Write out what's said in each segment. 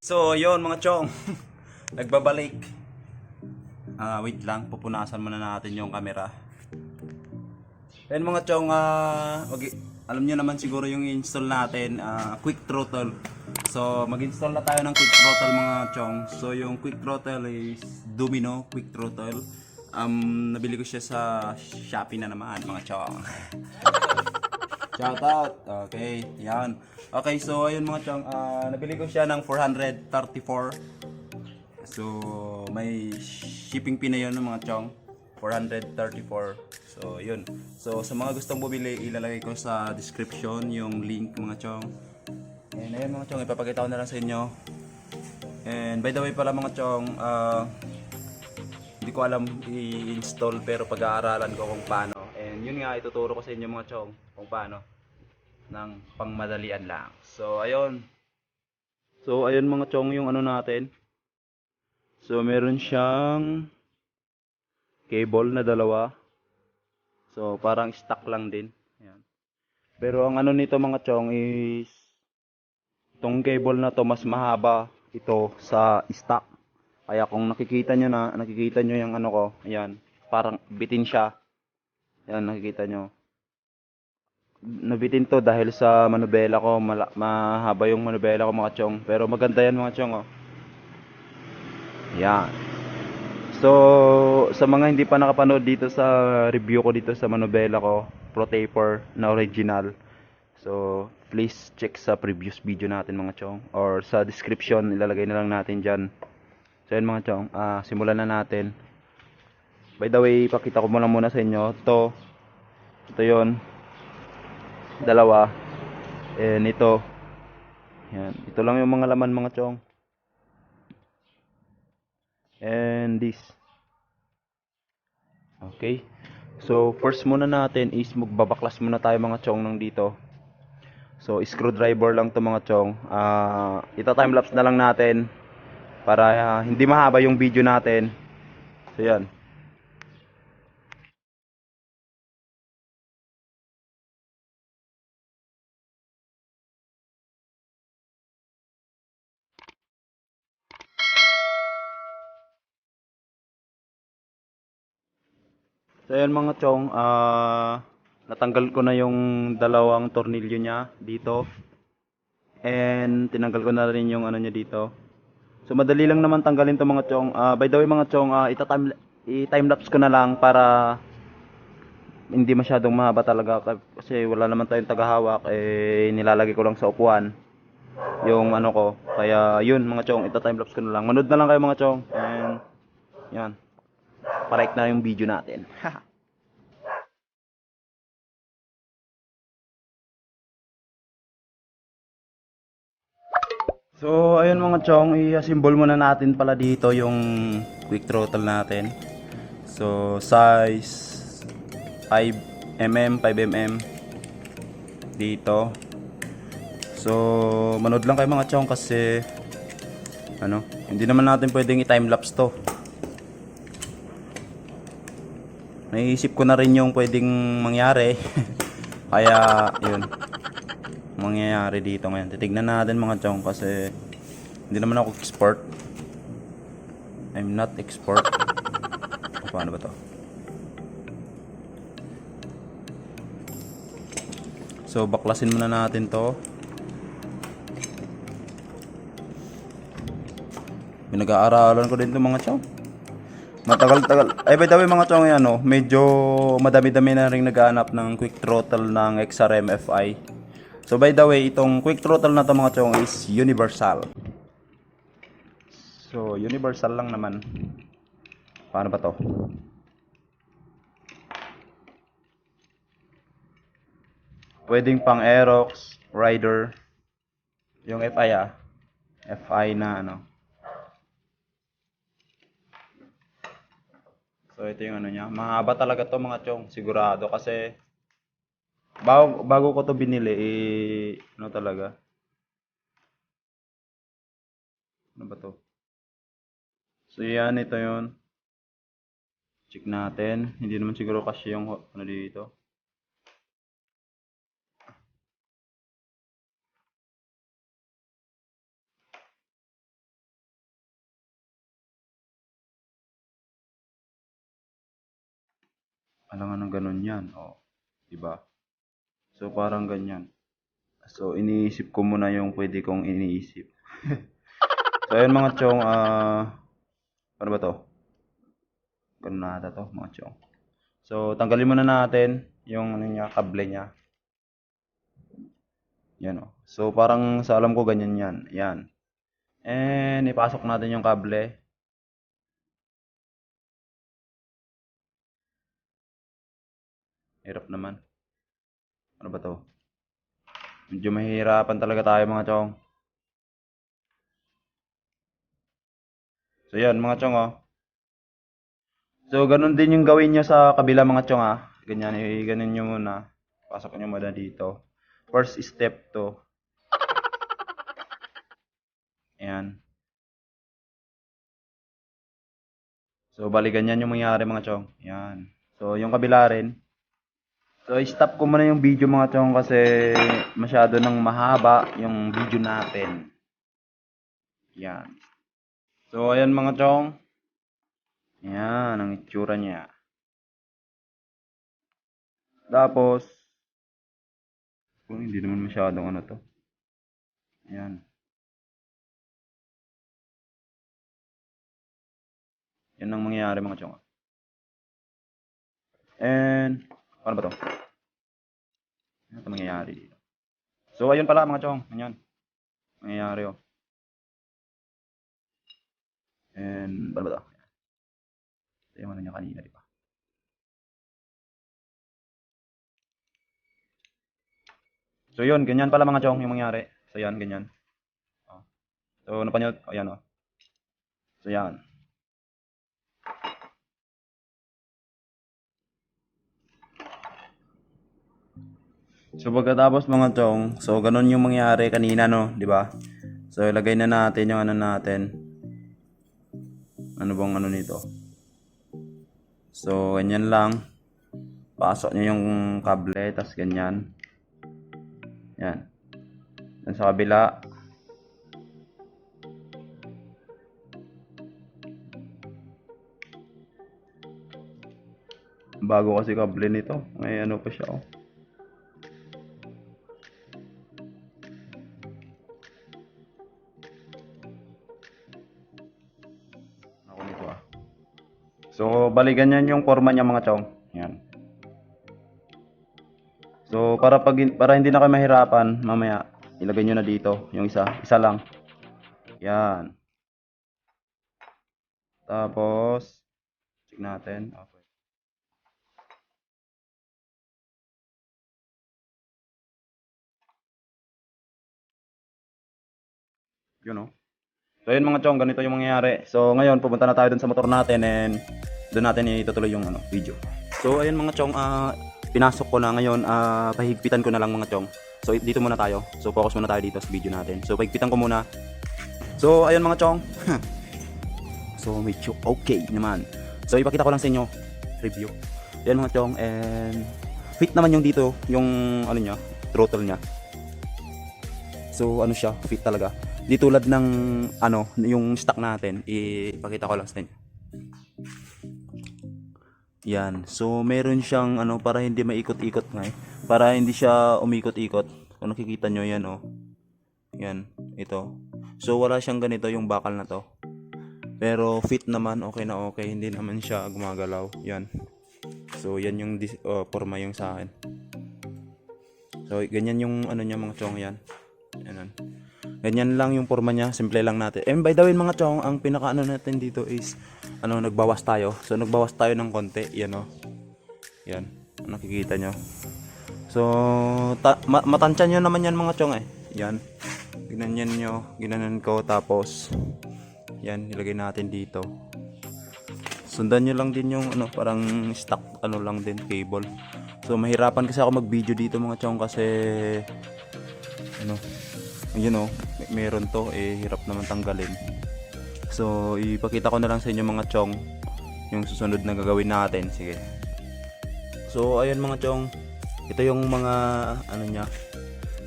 So, yon mga chong. Nagbabalik. Wait lang, pupunasan muna natin yung camera. Then mga chong, alam nyo naman siguro yung install natin, quick throttle. So, mag-install na tayo ng quick throttle mga chong. So, yung quick throttle is Domino quick throttle. Nabili ko siya sa Shopee na naman mga chong. Shout out. Okay, yan. Okay, so ayun mga chong, nabili ko siya ng 434. So, may shipping fee na yun mga chong. 434. So, yun. So, sa mga gustong bumili, ilalagay ko sa description yung link mga chong. And ayun mga chong, ipapakita ko na lang sa inyo. And by the way pala mga chong, hindi ko alam i-install pero pag-aaralan ko kung paano. And yun nga, ituturo ko sa inyo mga chong kung paano ng pangmadalian lang. So ayun. So ayun mga chong yung ano natin. So meron siyang cable na dalawa. So parang stock lang din. Ayan. Pero ang ano nito mga chong is itong cable na to mas mahaba ito sa stock. Kaya kung nakikita nyo yung ano ko, ayan, parang bitin siya. Ayan, nakikita nyo. Nabitin to dahil sa manubela ko, mahaba yung manubela ko mga chong. Pero maganda yan mga chong, oh. Ayan. So, sa mga hindi pa nakapanood dito sa review ko dito sa manubela ko, Pro Taper na original. So, please check sa previous video natin mga chong. Or sa description, ilalagay na lang natin dyan. So yun mga chong, simulan na natin. By the way, pakita ko muna sa inyo. Ito yun. Dalawa. And ito. Yan. Ito lang yung mga laman mga chong. And this. Okay. So first muna natin is magbabaklas muna tayo mga chong ng dito. So screwdriver lang to mga chong. Ito timelapse na lang natin. Para hindi mahaba yung video natin. So yan. So yan mga chong, natanggal ko na yung dalawang tornilyo niya dito. And tinanggal ko na rin yung ano niya dito. So madali lang naman tanggalin to mga chong. By the way mga chong, i-time lapse ko na lang para hindi masyadong mahaba talaga kasi wala naman tayong tagahawak, nilalagay ko lang sa upuan yung ano ko. Kaya yun mga chong, ita-time lapse ko na lang. Manood na lang kayo mga chong. And yan. Parek na yung video natin. So ayun mga chong, i-assemble muna natin pala dito yung quick throttle natin. So size 5mm, 5mm dito. So manood lang kayo mga chong kasi hindi naman natin pwedeng i-time lapse to. Naisip ko na rin yung pwedeng mangyari. Kaya yun, mangyayari dito ngayon. Titignan natin mga chong kasi hindi naman ako expert. I'm not expert. Paano ba to? So baklasin muna natin to. Pinag-aaralan ko din to mga chong. Matagal-tagal. Ay by the way mga chong, yan medyo madami-dami na rin naghahanap ng quick throttle ng XRM FI. So by the way, itong quick throttle na to mga chong is universal. So universal lang naman. Paano ba to? Pwedeng pang Aerox, Rider. Yung FI FI na ano. So ito yung ano niya. Mahaba talaga to mga chong, sigurado kasi bago ko to binili, ano talaga? Ano ba to? So yan, ito yun. Check natin. Hindi naman siguro kasi yung ano dito. Alangan ng ganun yan. O, diba? So, parang ganyan. So, iniisip ko muna yung pwede kong iniisip. So, ayun mga chong, ano ba to? Ganun na ata to, mga chong. So, tanggalin muna natin yung ano niya, kable niya. Yan o. So, parang sa alam ko ganyan yan. Yan. And, ipasok natin yung kable. Hirap naman. Ano ba to? Medyo mahihirapan talaga tayo mga chong. So, yan mga chong o. So, ganun din yung gawin nyo sa kabila mga chong ah. Ganyan, ganun nyo muna. Pasok nyo muna dito. First step to. Ayan. So, bali ganyan yung mangyari mga chong. Ayan. So, yung kabila rin. So, stop ko muna yung video mga chong kasi masyado nang mahaba yung video natin. Ayan. So, ayan mga chong. Ayan, ang itsura niya. Tapos, hindi naman masyadong ano to. Ayan. Yan ang mangyayari mga chong. And, paano ba to? Ano ito mangyayari dito? So, ayun pala mga chong. Ayan. Mangyayari oh. And, paano ba to? Ito yung ano niya kanina, di ba? So, yun. Ganyan pala mga chong yung mangyayari. So, yan. Ganyan. Oh. So, ano pa nyo? Ayan oh. So, yan. So pagkatapos mga chong, so ganun yung mangyari kanina no, di ba? So ilagay na natin yung ano natin. Ano bang ano nito? So ganyan lang. Pasok niyo yung kable, tas ganyan. Yan. Dan sa kabila. Bago kasi kable nito. May ano pa siya oh. So, bali ganyan yung forma niya mga chong. Yan. So, para hindi na kayo mahirapan, mamaya ilagay niyo na dito yung isa lang. Yan. Tapos check natin. Okay. Yun oh. So yun mga chong, ganito yung mangyayari. So ngayon pupunta na tayo dun sa motor natin and doon natin itutuloy yung video. So ayun mga chong, pinasok ko na ngayon, pahigpitan ko na lang mga chong. So dito muna tayo. So focus muna tayo dito sa video natin. So pahigpitan ko muna. So ayun mga chong. So medyo okay naman. So ipakita ko lang sa inyo review. Ayun mga chong, and fit naman yung dito, yung ano niya, throttle niya. So ano siya, fit talaga. Di tulad ng ano, yung stock natin, ipakita ko lang sa inyo. Yan. So meron siyang ano para hindi maikot-ikot nga para hindi siya umikot-ikot. Kung nakikita nyo yan oh. Yan, ito. So wala siyang ganito yung bakal na to. Pero fit naman, okay na okay, hindi naman siya gumagalaw. Yan. So yan yung forma yung sa akin. So ganyan yung ano niya mga chong yan. Yan. Ganyan lang yung forma niya, simple lang natin. And by the way mga chong, ang pinaka-ano natin dito is nagbawas tayo. So nagbawas tayo ng konti, yan oh. Yan, nakikita nyo. So matansya nyo naman yan mga chong eh. Yan. Ginanyan nyo, ginanan ko tapos yan, ilagay natin dito. Sundan nyo lang din yung parang stock lang din cable. So mahirapan kasi ako mag-video dito mga chong kasi yun meron to hirap naman tanggalin. So ipakita ko na lang sa inyo mga chong yung susunod na gagawin natin. Sige. So ayun mga chong, ito yung mga niya.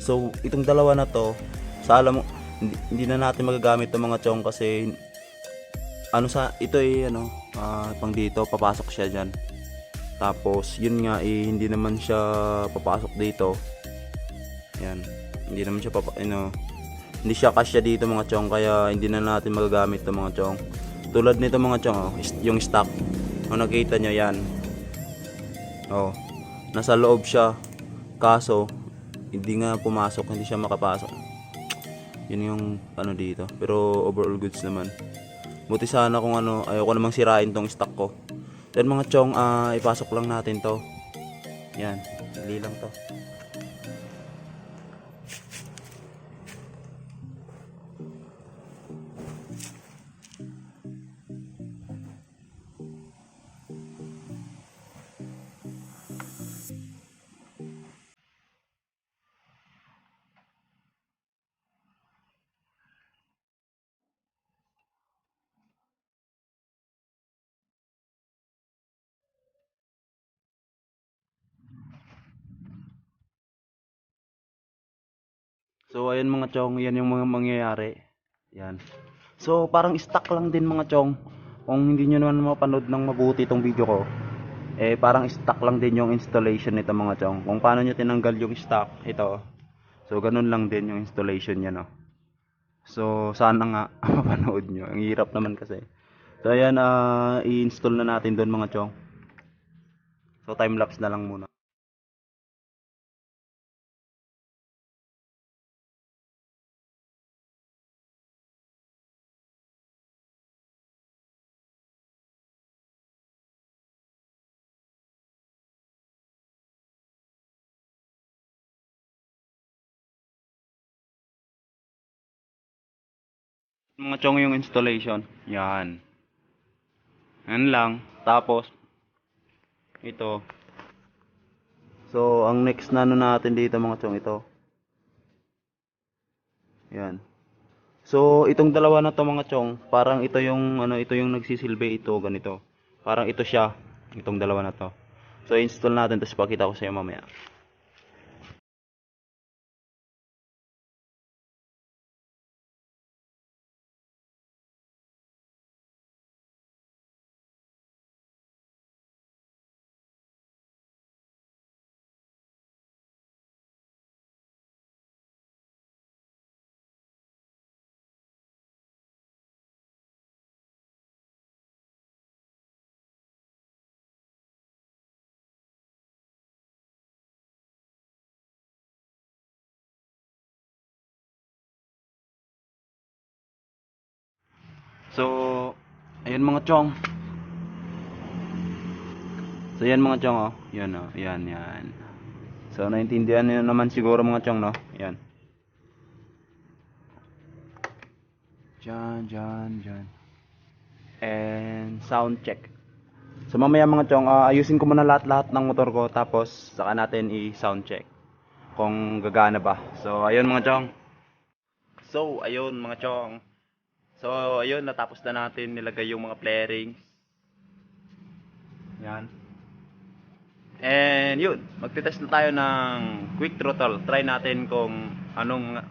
So itong dalawa na to, sa alam mo hindi na natin magagamit itong mga chong kasi ito pang dito papasok siya diyan. Tapos yun nga hindi naman siya papasok dito. Yan. Hindi naman siya hindi siya kasya dito mga chong, kaya hindi na natin magagamit 'to mga chong. Tulad nito mga chong, yung stock. Kung nakita nyo yan. Nasa loob siya. Kaso hindi nga pumasok, hindi siya makapasok. Yun yung dito. Pero overall goods naman. Buti sana kung ayoko namang sirain tong stock ko. Then mga chong, ipasok lang natin to. Yan, dali lang to. So ayun mga chong, yan yung mga mangyayari. Yan. So parang stuck lang din mga chong. Kung hindi nyo naman mapanood ng mabuti itong video ko, parang stuck lang din yung installation nito mga chong. Kung paano nyo tinanggal yung stock, ito. So ganun lang din yung installation niya, no. So sana nga mapanood nyo. Ang hirap naman kasi. So ayan, i-install na natin doon mga chong. So time lapse na lang muna. Mga chong yung installation. Yan. Yan lang. Tapos ito. So ang next na natin dito mga chong, ito. Yan. So itong dalawa na to mga chong, parang ito yung ito yung nagsisilbi, ito ganito. Parang ito siya, itong dalawa na to. So install natin, tapos pakita ko sa iyo mamaya. So ayun mga chong. So yan mga chong, yan yan. So naintindihan niyo naman siguro mga chong, no? Yan. Diyan. And sound check. So mamaya mga chong, ayusin ko muna lahat ng motor ko, tapos saka natin i-sound check kung gagana ba. So ayun mga chong. So ayun mga chong. So ayun, natapos na natin nilagay yung mga flarings. Yan. And yun, magte-test na tayo ng quick throttle. Try natin kung anong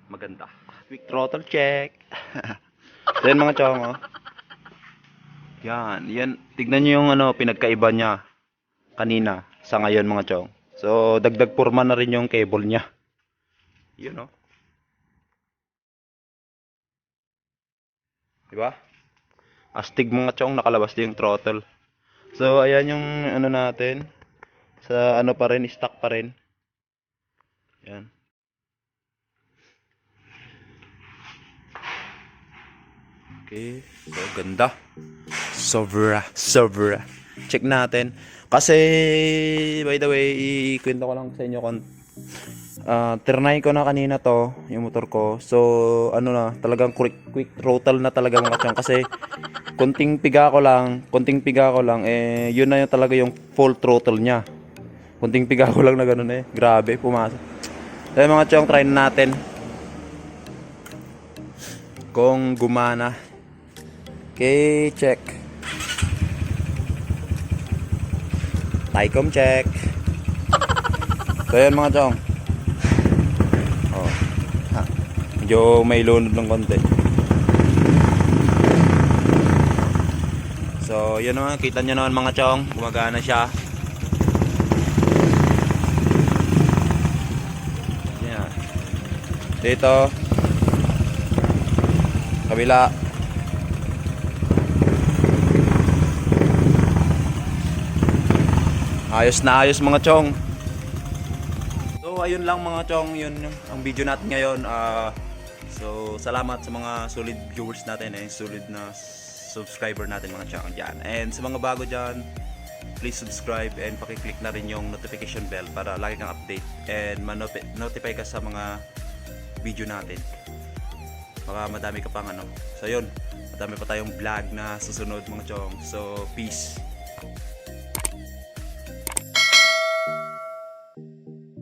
maganda. Quick throttle check. So yun mga chong, Yan, tignan niyo yung pinagkaiba niya kanina sa ngayon mga chong. So dagdag forma na rin yung cable niya. Yun, diba? Astig mga chong, nakalabas din yung throttle. So ayan yung natin. Sa pa rin, stock pa rin. Yan. Okay, so ganda. Sobra. Check natin. Kasi by the way, ikwento ko lang sa inyo kung trinay ko na kanina to, yung motor ko. So talagang quick throttle na talaga mga chong, kasi konting piga ko lang, yun na yung talaga yung full throttle niya. Konting piga ko lang na ganun grabe, pumasok. So mga chong, try na natin kung gumana. Okay, check. Tycom check. So yun mga chong. Medyo may lunod ng konti. So So, yun naman, kita nyo naman mga chong, gumagana siya. Yan. Dito. Kabila. Ayos na ayos mga chong. So, ayun lang mga chong, yun ang video natin ngayon. So, salamat sa mga solid viewers natin and solid na subscriber natin mga chong dyan. And sa mga bago dyan, please subscribe and pakiclick na rin yung notification bell para lagi kang update and notify ka sa mga video natin. Baka madami ka pang ano. So yun, madami pa tayong vlog na susunod mga chong. So peace.